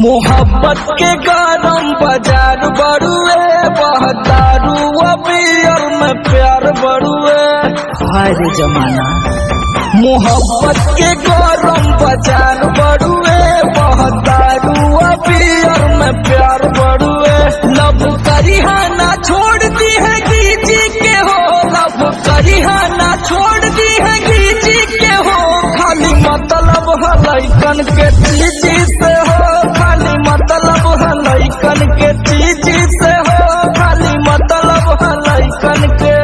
मोहब्बत के गरम बाजार बड़ुए, बहदारू अबियर में प्यार बड़ुए। हाय रे जमाना। मोहब्बत के गरम बाजार बड़ुए, बहदारू अबियर में प्यार बड़ुए। लब करिहाना छोड़ दी है गीजी के हो, लब करिहाना छोड़ दी है गीजी के हो। खाली मतलब है लइकन के चीजी से हो, खाली मतलब है लइकन के चीजी से हो, खाली मतलब है लइकन के।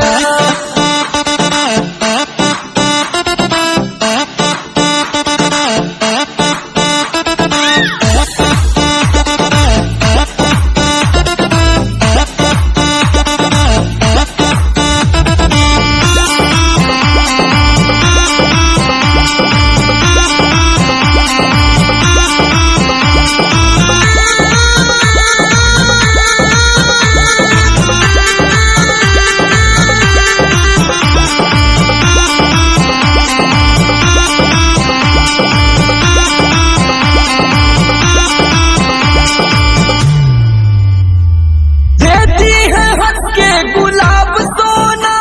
गुलाब सोना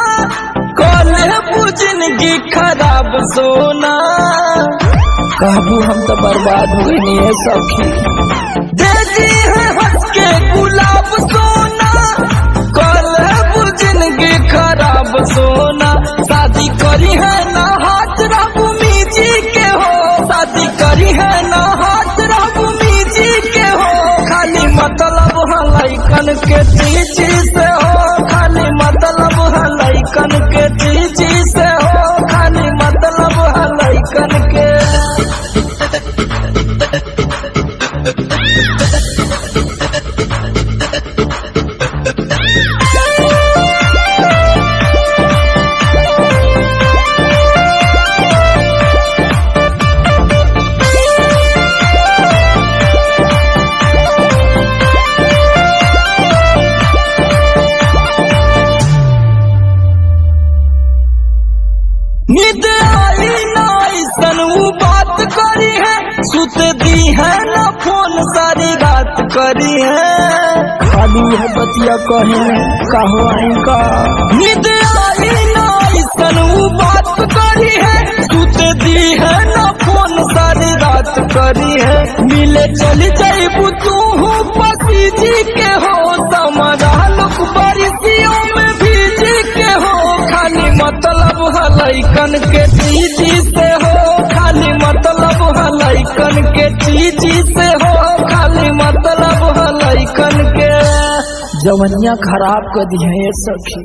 कल जिंदगी खराब सोना, कहबू हम तो बर्बाद हुए नहीं है सखी। दे दी है हंस के गुलाब सोना कल जिंदगी खराब सोना। शादी करी है ना हाथ रबुमी जी के हो, शादी करी है ना हाथ रबुमी जी के हो। खाली मतलब है लइकन के चीजी से हो, खाली मतलब है लइकन के चीजी से हो, खाली मतलब है लइकन के। नींद आई ना ऐसन वो बात करी है, सुत दी है ना फोन सारी रात करी है। खाली है बतिया कहे कहो आई का। नींद आई ना ऐसन वो बात करी है, सुत दी है ना फोन सारी रात करी है। मिले चल जाइबू तू पसी जी के हो, समरा लोग बारिशियों में भीजी के हो। खाली मतलब है लइकन के चीजी से हो, खाली मतलब है लइकन के चीजी से हो, खाली मतलब है लइकन के। जवनिया खराब कर दी है सखी।